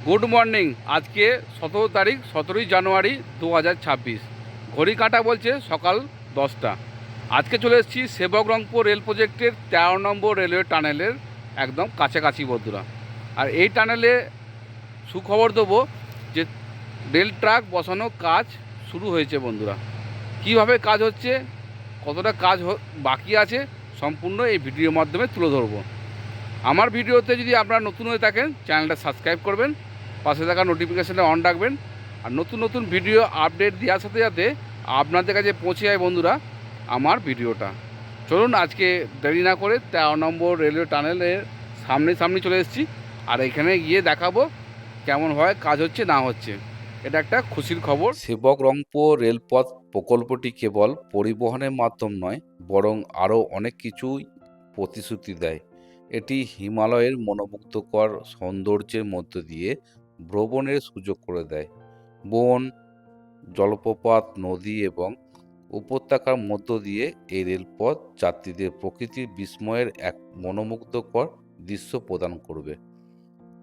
Good morning. আজকে 17 তারিখ, 17ই জানুয়ারি 2026। ঘড়ি কাঁটা বলছে সকাল 10টা। আজকে চলে এসেছি সেবক-রংপুর রেল প্রজেক্টের 13 নম্বর রেলওয়ে টানেলের একদম কাছাকাছি বন্ধুরা। আর এই টানেলে সুখবর দেবো যে রেল ট্র্যাক বসানোর কাজ শুরু হয়েছে বন্ধুরা। কিভাবে কাজ হচ্ছে, কতটা কাজ বাকি আছে, সম্পূর্ণ এই ভিডিওর মাধ্যমে তুলে ধরবো। আমার ভিডিওতে যদি আপনারা নতুন হয়ে থাকেন, চ্যানেলটা সাবস্ক্রাইব করবেন, পাশে থাকা নোটিফিকেশানটা অন রাখবেন। আর নতুন নতুন ভিডিও আপডেট দেওয়ার সাথে সাথে আপনাদের কাছে পৌঁছে যায় বন্ধুরা আমার ভিডিওটা। চলুন আজকে দেরি না করে 13 নম্বর রেলওয়ে টানেলের সামনে চলে এসেছি। আর এখানে গিয়ে দেখাবো কেমনভাবে কাজ হচ্ছে না হচ্ছে। এটা একটা খুশির খবর। সেবক রংপুর রেলপথ প্রকল্পটি কেবল পরিবহনের মাধ্যম নয়, বরং আরও অনেক কিছুই প্রতিশ্রুতি দেয়। এটি হিমালয়ের মনোমুগ্ধকর সৌন্দর্যের মধ্য দিয়ে ভ্রমণের সুযোগ করে দেয়। বন, জলপ্রপাত, নদী এবং উপত্যকার মধ্য দিয়ে এই রেলপথ যাত্রীদের প্রকৃতির বিস্ময়ের এক মনোমুগ্ধকর দৃশ্য প্রদান করবে।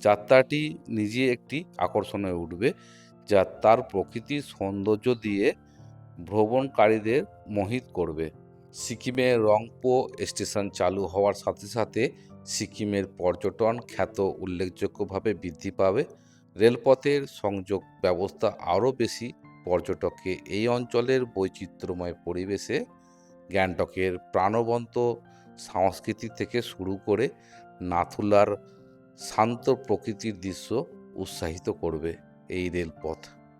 যাত্রাটি নিজে একটি আকর্ষণ হয়ে উঠবে, যা তার প্রকৃতির সৌন্দর্য দিয়ে ভ্রমণকারীদের মোহিত করবে। সিকিমের রংপো স্টেশন চালু হওয়ার সাথে সাথে সিকিমের পর্যটন খ্যাত উল্লেখযোগ্যভাবে বৃদ্ধি পাবে। রেলপথের সংযোগ ব্যবস্থা আরও বেশি পর্যটককে এই অঞ্চলের বৈচিত্র্যময় পরিবেশে, গ্যাংটকের প্রাণবন্ত সংস্কৃতি থেকে শুরু করে নাথুলার শান্ত প্রকৃতির দৃশ্য উৎসাহিত করবে। এই রেলপথ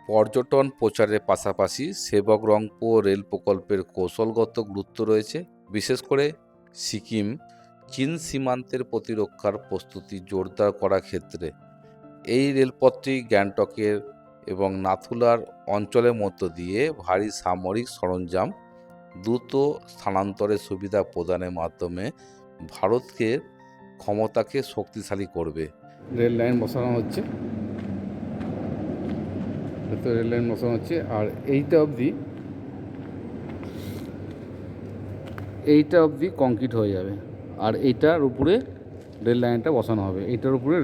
পর্যটন প্রচারের পাশাপাশি সেবক রংপুর রেল প্রকল্পের কৌশলগত গুরুত্ব রয়েছে, বিশেষ করে সিকিম চীন সীমান্তের প্রতিরক্ষার প্রস্তুতি জোরদার করার ক্ষেত্রে। এই রেলপথটি গ্যাংটকের এবং নাথুলার অঞ্চলের মধ্য দিয়ে ভারী সামরিক সরঞ্জাম দ্রুত স্থানান্তরের সুবিধা প্রদানের মাধ্যমে ভারতকে ক্ষমতাকে শক্তিশালী করবে। রেল লাইন বসানো হচ্ছে, রেল লাইন বসানো হচ্ছে। আর এইটা অবধি কংক্রিট হয়ে যাবে। আর এইটার উপরে রেল লাইনটা বসানো হবে। এইটার উপরে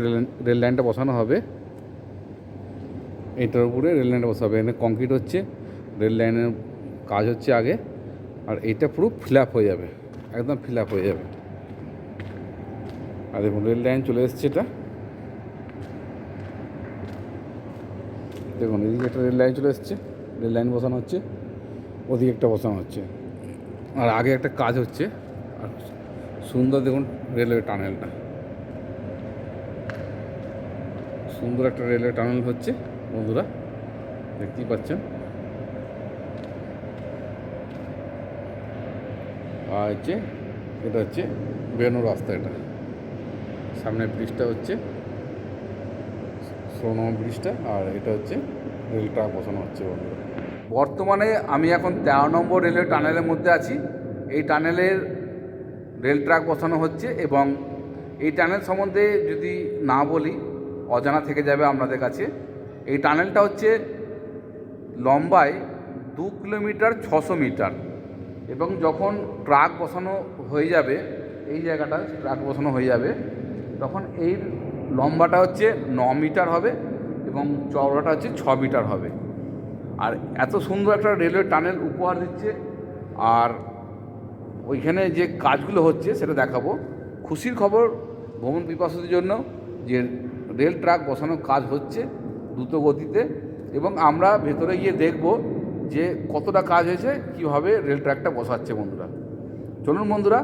রেল লাইনটা বসানো হবে। এইটার উপরে রেল লাইনটা বসাবে। এখানে কংক্রিট হচ্ছে, রেল লাইনের কাজ হচ্ছে আগে। আর এইটা পুরো ফিল আপ হয়ে যাবে, একদম ফিল আপ হয়ে যাবে। আর দেখুন রেল লাইন চলে এসছে। এটা দেখুন, এদিকে একটা রেল লাইন চলে এসছে, রেল লাইন বসানো হচ্ছে, ওদিকে একটা বসানো হচ্ছে। আর আগে একটা কাজ হচ্ছে। আর সুন্দর দেখুন রেলওয়ে টানেলটা, সুন্দর একটা রেলওয়ে টানেল হচ্ছে বন্ধুরা, দেখতেই পাচ্ছেন। আর হচ্ছে এটা হচ্ছে বেরোনোর রাস্তা। এটা সামনে ব্রিজটা হচ্ছে 16 নম্বর ব্রিজটা। আর এটা হচ্ছে রেল ট্র্যাক বসানো হচ্ছে বন্ধুরা। বর্তমানে আমি এখন 13 নম্বর রেলওয়ে টানেলের মধ্যে আছি। এই টানেলের রেল ট্র্যাক বসানো হচ্ছে এবং এই টানেল সম্বন্ধে যদি না বলি অজানা থেকে যাবে আপনাদের কাছে। এই টানেলটা হচ্ছে লম্বায় 2 কিলোমিটার 600 মিটার। এবং যখন ট্রাক বসানো হয়ে যাবে, এই জায়গাটা ট্রাক বসানো হয়ে যাবে, তখন এই লম্বাটা হচ্ছে 9 মিটার হবে এবং চওড়াটা হচ্ছে 6 মিটার হবে। আর এত সুন্দর একটা রেলওয়ে টানেল উপহার দিচ্ছে। আর ওইখানে যে কাজগুলো হচ্ছে সেটা দেখাবো। খুশির খবর ভ্রমণ পিপাসুদের জন্য যে রেল ট্র্যাক বসানোর কাজ হচ্ছে দ্রুত গতিতে। এবং আমরা ভেতরে গিয়ে দেখব যে কতটা কাজ হয়েছে, কীভাবে রেল ট্র্যাকটা বসাচ্ছে বন্ধুরা। চলুন বন্ধুরা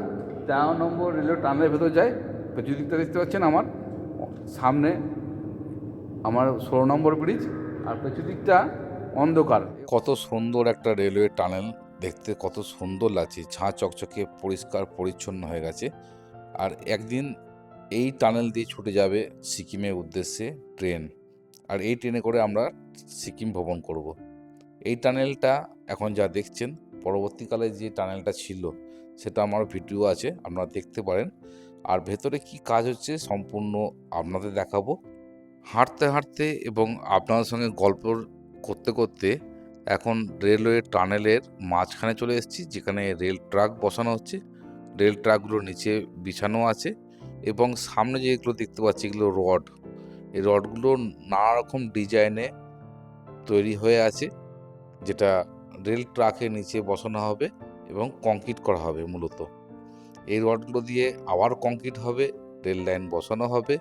13 নম্বর রেলওয়ে টানেলের ভেতর যাই। পেছন দিকটা দেখতে পাচ্ছেন আমার সামনে আমার 16 নম্বর ব্রিজ, আর পেছন দিকটা অন্ধকার। কত সুন্দর একটা রেলওয়ে টানেল, দেখতে কত সুন্দর লাগছে, ঝাঁ চকচকে পরিষ্কার পরিচ্ছন্ন হয়ে গেছে। আর একদিন এই টানেল দিয়ে ছুটে যাবে সিকিমের উদ্দেশ্যে ট্রেন। আর এই ট্রেনে করে আমরা সিকিম ভ্রমণ করব। এই টানেলটা এখন যা দেখছেন, পরবর্তীকালে যে টানেলটা ছিল সেটা আমার ভিডিও আছে, আপনারা দেখতে পারেন। আর ভেতরে কি কাজ হচ্ছে সম্পূর্ণ আপনাদের দেখাবো হাঁটতে হাঁটতে এবং আপনাদের সঙ্গে গল্প করতে করতে। এখন রেলওয়ে টানেলের মাঝখানে চলে এসেছি, যেখানে রেল ট্র্যাক বসানো হচ্ছে। রেল ট্র্যাকগুলো নিচে বিছানো আছে এবং সামনে যেগুলো দেখতে পাচ্ছি এগুলো রড। এই রডগুলো নানা রকম ডিজাইনে তৈরি হয়ে আছে, যেটা রেল ট্র্যাকের নিচে বসানো হবে এবং কংক্রিট করা হবে। মূলত এই রডগুলো দিয়ে আবার কংক্রিট হবে, রেল লাইন বসানো হবে।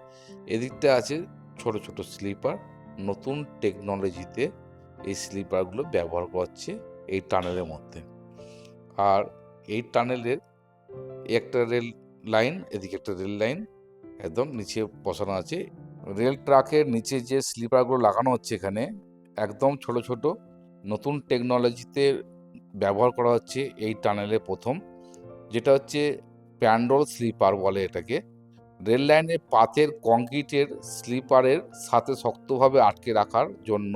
এদিকটা আছে ছোট ছোট স্লিপার, নতুন টেকনোলজিতে এই স্লিপারগুলো ব্যবহার করছে এই টানেলের মধ্যে। আর এই টানেলের একটা রেল লাইন, এদিকে একটা রেল লাইন একদম নিচে বসানো আছে। রেল ট্র্যাকের নিচে যে স্লিপারগুলো লাগানো হচ্ছে এখানে একদম ছোট ছোট নতুন টেকনোলজিতে ব্যবহার করা হচ্ছে এই টানেলে প্রথম, যেটা হচ্ছে প্যান্ডল স্লিপার বলে এটাকে। রেল লাইনের পাতের কংক্রিটের স্লিপারের সাথে শক্তভাবে আটকে রাখার জন্য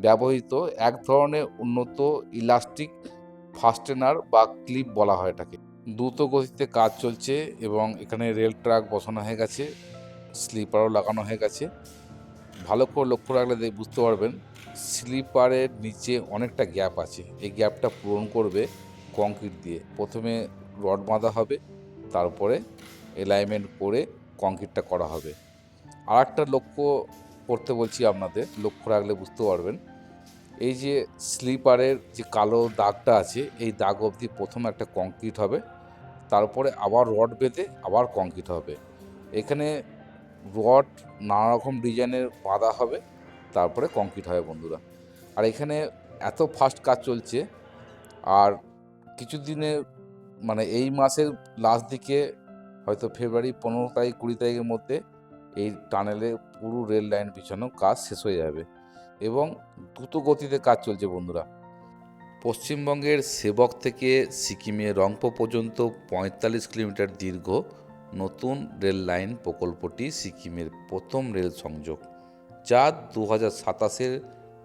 ব্যবহৃত এক ধরনের উন্নত ইলাস্টিক ফাস্টেনার বা ক্লিপ বলা হয় এটাকে। দ্রুত গতিতে কাজ চলছে এবং এখানে রেল ট্র্যাক বসানো হয়ে গেছে, স্লিপারও লাগানো হয়ে গেছে। ভালো করে লক্ষ্য রাখলে বুঝতে পারবেন স্লিপারের নিচে অনেকটা গ্যাপ আছে। এই গ্যাপটা পূরণ করবে কংক্রিট দিয়ে। প্রথমে রড বাঁধা হবে, তারপরে অ্যালাইনমেন্ট করে কংক্রিটটা করা হবে। আর একটা লক্ষ্য করতে বলছি আপনাদের, লক্ষ্য রাখলে বুঝতে পারবেন এই যে স্লিপারের যে কালো দাগটা আছে, এই দাগ অবধি প্রথমে একটা কংক্রিট হবে, তারপরে আবার রড বেঁধে আবার কংক্রিট হবে। এখানে রড নানা রকম ডিজাইনের বাঁধা হবে, তারপরে কংক্রিট হবে বন্ধুরা। আর এখানে এত ফাস্ট কাজ চলছে, আর কিছুদিনের মানে এই মাসের লাস্ট দিকে হয়তো ফেব্রুয়ারি 15 তারিখ 20 তারিখের মধ্যে এই টানেলে পুরো রেল লাইন বিছানো কাজ শেষ হয়ে যাবে এবং দ্রুত গতিতে কাজ চলছে বন্ধুরা। পশ্চিমবঙ্গের সেবক থেকে সিকিমের রংপো পর্যন্ত 45 কিলোমিটার দীর্ঘ নতুন রেল লাইন প্রকল্পটি সিকিমের প্রথম রেল সংযোগ, যা 2027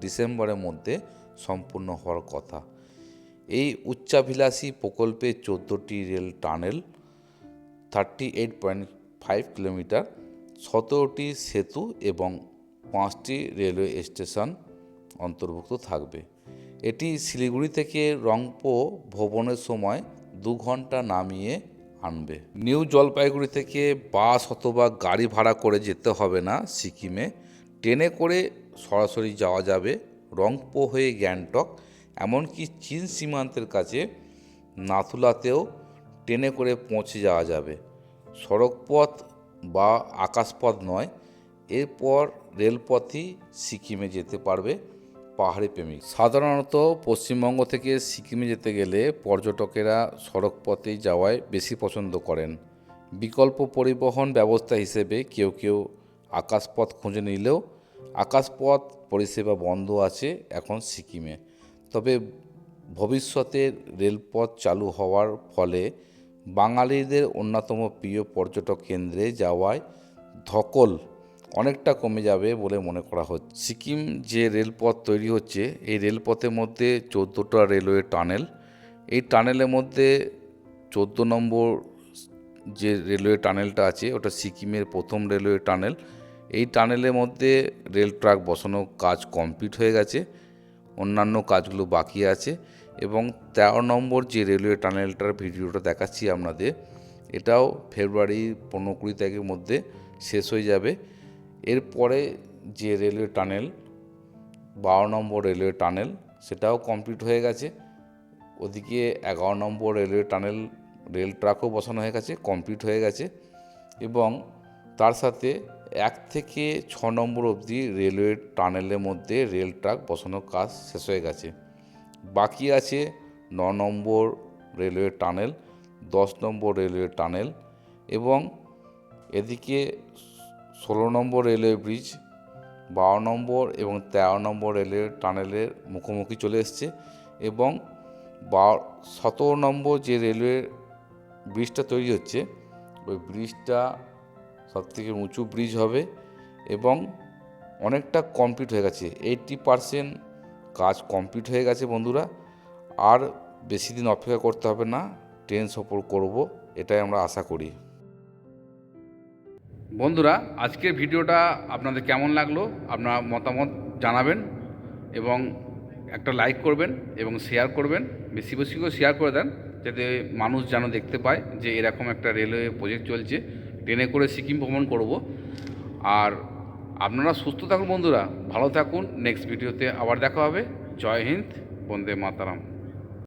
ডিসেম্বরের মধ্যে সম্পূর্ণ হওয়ার কথা। এই উচ্চাভিলাষী প্রকল্পে 14টি রেল টানেল, 38.5 কিলোমিটার, 17টি সেতু এবং 5টি রেলওয়ে স্টেশন অন্তর্ভুক্ত থাকবে। এটি শিলিগুড়ি থেকে রংপো ভ্রমণের সময় 2 ঘন্টা নামিয়ে আনবে। নিউ জলপাইগুড়ি থেকে বাস অথবা গাড়ি ভাড়া করে যেতে হবে না সিকিমে, ট্রেনে করে সরাসরি যাওয়া যাবে রংপো হয়ে গ্যাংটক, এমনকি চীন সীমান্তের কাছে নাথুলাতেও ট্রেনে করে পৌঁছে যাওয়া যাবে। সড়কপথ বা আকাশপথ নয়। এরপর রেলপথই সিকিমে যেতে পারবে পাহাড়ি প্রেমিক। সাধারণত পশ্চিমবঙ্গ থেকে সিকিমে যেতে গেলে পর্যটকেরা সড়কপথেই যাওয়ায় বেশি পছন্দ করেন। বিকল্প পরিবহন ব্যবস্থা হিসেবে কেউ কেউ আকাশপথ খুঁজে নিলেও আকাশপথ পরিষেবা বন্ধ আছে এখন সিকিমে। তবে ভবিষ্যতে রেলপথ চালু হওয়ার ফলে বাঙালিদের অন্যতম প্রিয় পর্যটক কেন্দ্রে যাওয়ায় ধকল অনেকটা কমে যাবে বলে মনে করা হচ্ছে। সিকিম যে রেলপথ তৈরি হচ্ছে, এই রেলপথের মধ্যে 14টা রেলওয়ে টানেল। এই টানেলের মধ্যে 14 নম্বর যে রেলওয়ে টানেলটা আছে ওটা সিকিমের প্রথম রেলওয়ে টানেল। এই টানেলের মধ্যে রেল ট্র্যাক বসানোর কাজ কমপ্লিট হয়ে গেছে, অন্যান্য কাজগুলো বাকি আছে। এবং 13 নম্বর যে রেলওয়ে টানেলটার ভিডিওটা দেখাচ্ছি আপনাদের, এটাও ফেব্রুয়ারি 15-20 তারিখের মধ্যে শেষ হয়ে যাবে। এরপরে যে রেলওয়ে টানেল 12 নম্বর রেলওয়ে টানেল, সেটাও কমপ্লিট হয়ে গেছে। ওদিকে 11 নম্বর রেলওয়ে টানেল রেল ট্র্যাকও বসানো হয়ে গেছে, কমপ্লিট হয়ে গেছে। এবং তার সাথে 1 থেকে 6 নম্বর অবধি রেলওয়ে টানেলের মধ্যে রেল ট্র্যাক বসানোর কাজ শেষ হয়ে গেছে। বাকি আছে 9 নম্বর রেলওয়ে টানেল, 10 নম্বর রেলওয়ে টানেল এবং এদিকে 16 নম্বর রেলওয়ে ব্রিজ, 12 নম্বর এবং 13 নম্বর রেলওয়ে টানেলের মুখোমুখি চলে এসছে। এবং 17 নম্বর যে রেলওয়ে ব্রিজটা তৈরি হচ্ছে, ওই ব্রিজটা সবথেকে উঁচু ব্রিজ হবে এবং অনেকটা কমপ্লিট হয়ে গেছে। 80% কাজ কমপ্লিট হয়ে গেছে বন্ধুরা। আর বেশি দিন অপেক্ষা করতে হবে না, ট্রেন সফর করব এটাই আমরা আশা করি। বন্ধুরা, আজকের ভিডিওটা আপনাদের কেমন লাগলো আপনার মতামত জানাবেন এবং একটা লাইক করবেন এবং শেয়ার করবেন, বেশি বেশি করে শেয়ার করে দেন যাতে মানুষ যেন দেখতে পায় যে এরকম একটা রেলওয়ে প্রজেক্ট চলছে, ট্রেনে করে সিকিম ভ্রমণ করব। আর আপনারা সুস্থ থাকুন বন্ধুরা, ভালো থাকুন। নেক্সট ভিডিওতে আবার দেখা হবে। জয় হিন্দ, বন্দে মাতারাম।